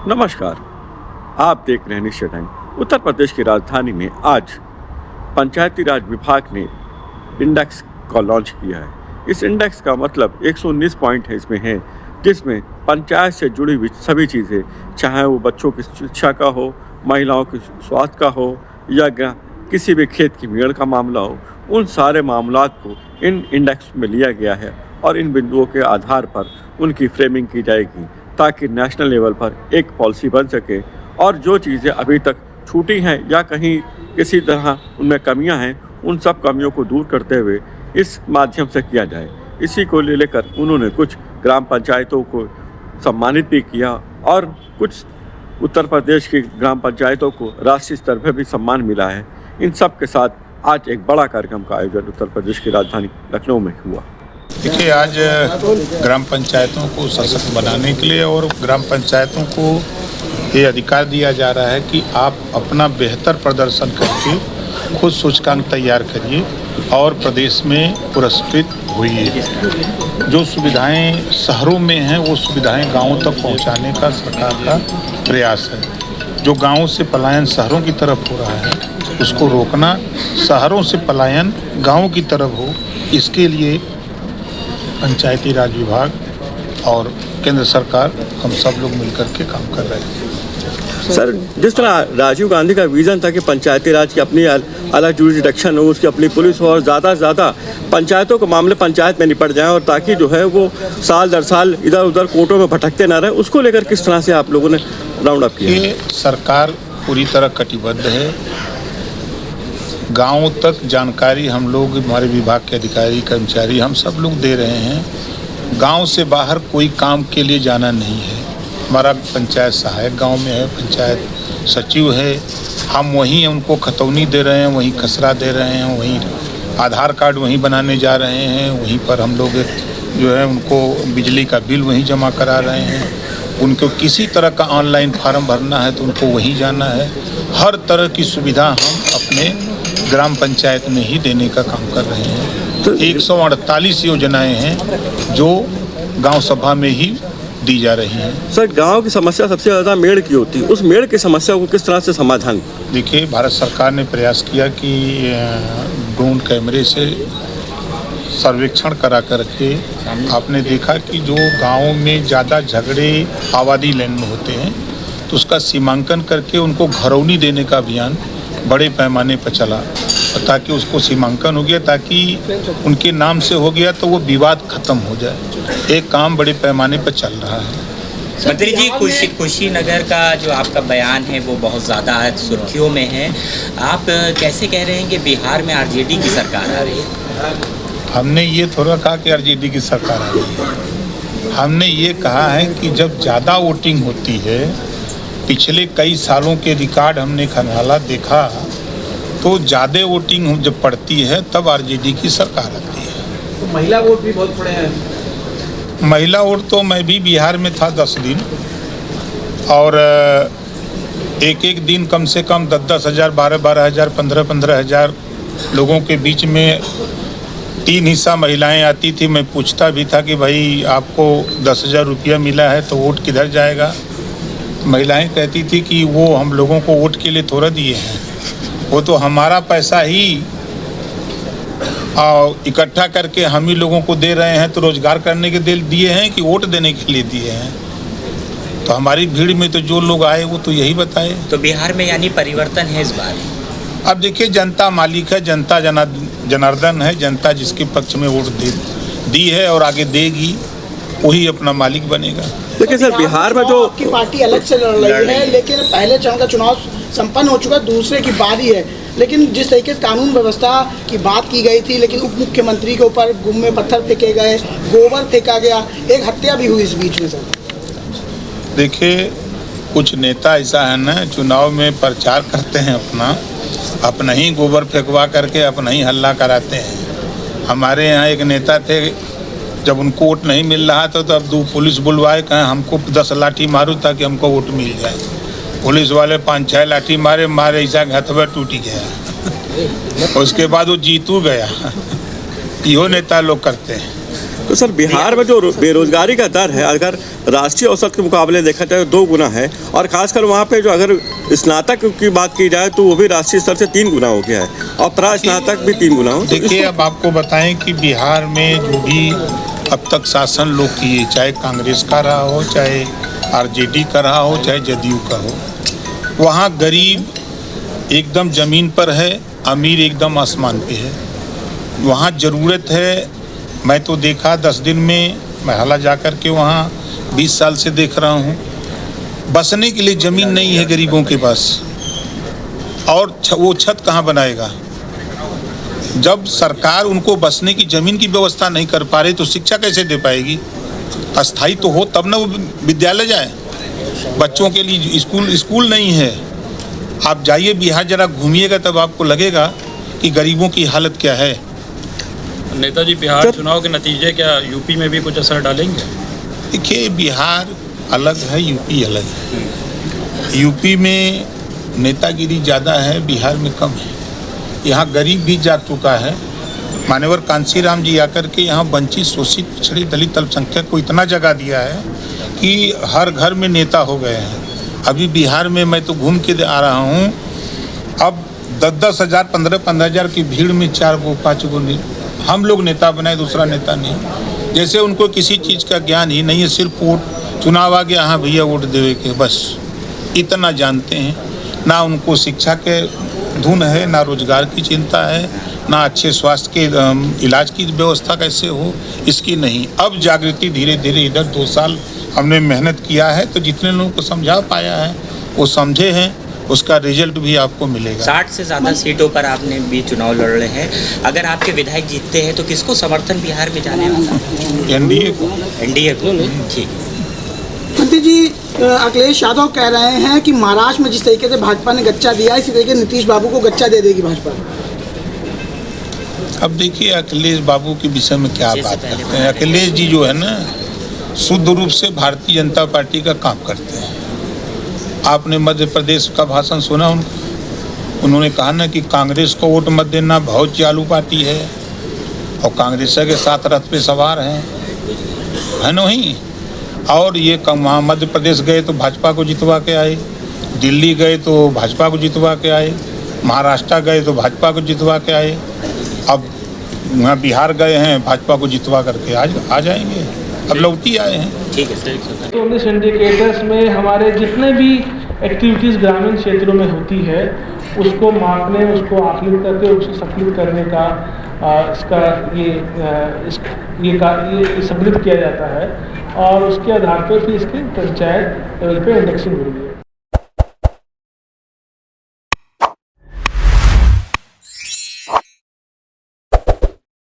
नमस्कार। आप देख रहे हैं निश्चय टाइम। उत्तर प्रदेश की राजधानी में आज पंचायती राज विभाग ने इंडेक्स को लॉन्च किया है। इस इंडेक्स का मतलब 119 पॉइंट है इसमें है, जिसमें पंचायत से जुड़ी हुई सभी चीज़ें, चाहे वो बच्चों की शिक्षा का हो, महिलाओं के स्वास्थ्य का हो या किसी भी खेत की मेड़ का मामला हो, उन सारे मामलात को इन इंडेक्स में लिया गया है और इन बिंदुओं के आधार पर उनकी फ्रेमिंग की जाएगी ताकि नेशनल लेवल पर एक पॉलिसी बन सके और जो चीज़ें अभी तक छूटी हैं या कहीं किसी तरह उनमें कमियां हैं, उन सब कमियों को दूर करते हुए इस माध्यम से किया जाए। इसी को लेकर उन्होंने कुछ ग्राम पंचायतों को सम्मानित भी किया और कुछ उत्तर प्रदेश की ग्राम पंचायतों को राष्ट्रीय स्तर पर भी सम्मान मिला है। इन सब के साथ आज एक बड़ा कार्यक्रम का आयोजन उत्तर प्रदेश की राजधानी लखनऊ में हुआ। देखिए, आज ग्राम पंचायतों को सशक्त बनाने के लिए और ग्राम पंचायतों को ये अधिकार दिया जा रहा है कि आप अपना बेहतर प्रदर्शन करके खुद सूचकांक तैयार करिए और प्रदेश में पुरस्कृत होइए। जो सुविधाएं शहरों में हैं वो सुविधाएं गांवों तक पहुंचाने का सरकार का प्रयास है। जो गांवों से पलायन शहरों की तरफ हो रहा है उसको रोकना, शहरों से पलायन गांवों की तरफ हो, इसके लिए पंचायती राज विभाग और केंद्र सरकार हम सब लोग मिलकर के काम कर रहे हैं। सर, जिस तरह राजीव गांधी का विजन था कि पंचायती राज की अपनी अलग जुरिडिक्शन हो, उसकी अपनी पुलिस हो और ज़्यादा से ज़्यादा पंचायतों के मामले पंचायत में निपट जाएं और ताकि जो है वो साल दर साल इधर उधर कोर्टों में भटकते ना रहे, उसको लेकर किस तरह से आप लोगों ने राउंड अप किया? ये सरकार पूरी तरह कटिबद्ध है। गाँव तक जानकारी हम लोग, हमारे विभाग के अधिकारी कर्मचारी, हम सब लोग दे रहे हैं। गांव से बाहर कोई काम के लिए जाना नहीं है। हमारा पंचायत सहायक गांव में है, पंचायत सचिव है, हम वहीं उनको खतौनी दे रहे हैं, वहीं खसरा दे रहे हैं, वहीं आधार कार्ड वहीं बनाने जा रहे हैं, वहीं पर हम लोग जो है उनको बिजली का बिल वहीं जमा करा रहे हैं। उनको किसी तरह का ऑनलाइन फार्म भरना है तो उनको वहीं जाना है। हर तरह की सुविधा हम अपने ग्राम पंचायत में ही देने का काम कर रहे हैं। तो 148 योजनाएं हैं जो गांव सभा में ही दी जा रही हैं। सर, गांव की समस्या सबसे ज़्यादा मेड़ की होती है, उस मेड़ की समस्या को किस तरह से समाधान? देखिए, भारत सरकार ने प्रयास किया कि ड्रोन कैमरे से सर्वेक्षण करा करके आपने देखा कि जो गाँव में ज़्यादा झगड़े आबादी लाइन में होते हैं तो उसका सीमांकन करके उनको घरौनी देने का अभियान बड़े पैमाने पर चला, ताकि उसको सीमांकन हो गया, ताकि उनके नाम से हो गया तो वो विवाद खत्म हो जाए। एक काम बड़े पैमाने पर चल रहा है। मंत्री जी, कुशीनगर का जो आपका बयान है वो बहुत ज़्यादा सुर्खियों में है। आप कैसे कह रहे हैं कि बिहार में आरजेडी की सरकार आ रही है? हमने ये थोड़ा कहा कि आरजेडी की सरकार आ रही है। हमने ये कहा है कि जब ज़्यादा वोटिंग होती है, पिछले कई सालों के रिकॉर्ड हमने खंगाला देखा, तो ज़्यादा वोटिंग जब पड़ती है तब आरजेडी की सरकार आती है। तो महिला वोट भी बहुत पड़े हैं। महिला वोट तो मैं भी बिहार में था 10 दिन और एक एक दिन कम से कम 10-10 हज़ार, 12-12 हज़ार, 15-15 हज़ार लोगों के बीच में 3 हिस्सा महिलाएं आती थी। मैं पूछता भी था कि भाई आपको 10,000 रुपया मिला है तो वोट किधर जाएगा? महिलाएं कहती थी कि वो हम लोगों को वोट के लिए थोड़ा दिए हैं, वो तो हमारा पैसा ही इकट्ठा करके हम ही लोगों को दे रहे हैं, तो रोजगार करने के दिए हैं कि वोट देने के लिए दिए हैं? तो हमारी भीड़ में तो जो लोग आए वो तो यही बताए। तो बिहार में यानी परिवर्तन है इस बार? अब देखिए, जनता मालिक है, जनता जनार्दन है। जनता जिसके पक्ष में वोट दी है और आगे देगी वही अपना मालिक बनेगा। देखिए सर, बिहार में जो आपकी पार्टी अलग से लड़ रही है, लेकिन पहले चरण का चुनाव संपन्न हो चुका, दूसरे की बारी है। लेकिन जिस तरीके से कानून व्यवस्था की बात की गई थी, लेकिन उप मुख्यमंत्री के ऊपर गुम्मे पत्थर फेंके गए, गोबर फेंका गया, एक हत्या भी हुई इस बीच में। सर देखिए, कुछ नेता ऐसा है ना, चुनाव में प्रचार करते हैं अपना ही गोबर फेंकवा करके अपना ही हल्ला कराते हैं। हमारे यहाँ एक नेता थे, जब उनको वोट नहीं मिल रहा था तो अब 2 पुलिस बुलवाए, कहें हमको 10 लाठी मारो ताकि हमको वोट मिल जाए। पुलिस वाले 5-6 लाठी मारे ऐसा हथवा टूट गया। उसके बाद वो जीतू गया। यो नेता लोग करते हैं। तो सर बिहार में जो बेरोजगारी का दर है अगर राष्ट्रीय औसत के मुकाबले देखा जाए 2 गुना है, और खासकर वहाँ पे जो अगर स्नातक की बात की जाए तो वो भी राष्ट्रीय स्तर से 3 गुना हो गया है, और प्रास्नातक भी 3 गुना हो। तो देखिए, अब आपको बताएं कि बिहार में जो भी अब तक शासन लोग किए, चाहे कांग्रेस का रहा हो, चाहे आरजेडी का रहा हो, चाहे जदयू का हो, वहाँ गरीब एकदम ज़मीन पर है, अमीर एकदम आसमान पे है। वहाँ ज़रूरत है, मैं तो देखा 10 दिन में, मैं हाल जा कर के वहाँ 20 साल से देख रहा हूँ, बसने के लिए ज़मीन नहीं है गरीबों के पास, और वो छत कहाँ बनाएगा? जब सरकार उनको बसने की ज़मीन की व्यवस्था नहीं कर पा रही तो शिक्षा कैसे दे पाएगी? अस्थाई तो हो तब ना वो विद्यालय जाए। बच्चों के लिए स्कूल नहीं है। आप जाइए बिहार, जरा घूमिएगा, तब आपको लगेगा कि गरीबों की हालत क्या है। नेताजी, बिहार चुनाव के नतीजे क्या यूपी में भी कुछ असर डालेंगे? देखिए, बिहार अलग है, यूपी अलग है। यूपी में नेतागिरी ज़्यादा है, बिहार में कम है। यहाँ गरीब भी जाग चुका है। मान्यवर कांशीराम जी आकर के यहाँ वंचित, शोषित, पिछड़े, दलित, अल्पसंख्यक को इतना जगह दिया है कि हर घर में नेता हो गए हैं। अभी बिहार में मैं तो घूम के आ रहा हूँ, अब 10-10 हज़ार, 15-15 हज़ार की भीड़ में 4 गो 5 गो हम लोग नेता बनाए, दूसरा नेता नहीं। जैसे उनको किसी चीज़ का ज्ञान ही नहीं है, सिर्फ वोट, चुनाव आ गया, हाँ भैया वोट देवे के, बस इतना जानते हैं। ना उनको शिक्षा के धुन है, ना रोजगार की चिंता है, ना अच्छे स्वास्थ्य के इलाज की व्यवस्था कैसे हो, इसकी नहीं। अब जागृति धीरे धीरे, इधर 2 साल हमने मेहनत किया है, तो जितने लोगों को समझा पाया है वो समझे हैं, उसका रिजल्ट भी आपको मिलेगा। 60 से ज़्यादा सीटों पर आपने भी चुनाव लड़ रहे हैं। अगर आपके विधायक जीतते हैं तो किसको समर्थन बिहार में जाने वाला है? एनडीए को। एनडीए को, ठीक। मंत्री जी, अखिलेश यादव कह रहे हैं कि महाराष्ट्र में जिस तरीके से भाजपा ने गच्चा दिया, इसी तरीके नीतीश बाबू को गच्चा दे देगी भाजपा। अब देखिए, अखिलेश बाबू के विषय में क्या बात करते हैं। अखिलेश जी जो है ना, शुद्ध रूप से भारतीय जनता पार्टी का काम करते हैं। आपने मध्य प्रदेश का भाषण सुना उनका? उन्होंने कहा ना कि कांग्रेस को वोट मत देना, बहुत चालू पार्टी है, और कांग्रेस के साथ रथ पे सवार हैं, है नहीं। और ये वहाँ मध्य प्रदेश गए तो भाजपा को जितवा के आए, दिल्ली गए तो भाजपा को जितवा के आए, महाराष्ट्र गए तो भाजपा को जितवा के आए, अब वहाँ बिहार गए हैं, भाजपा को जितवा करके आ जाएंगे। अब लौटी आए हैं। ठीक है सर। तो उन इंडिकेटर्स में हमारे जितने भी एक्टिविटीज़ ग्रामीण क्षेत्रों में होती है उसको मापने, उसको आकलित करके उसको सक्रिय करने का इसका ये सम्मिलित किया जाता है, और उसके आधार पर फिर इसके पंचायत लेवल पे इंडेक्सिंग हो रही है।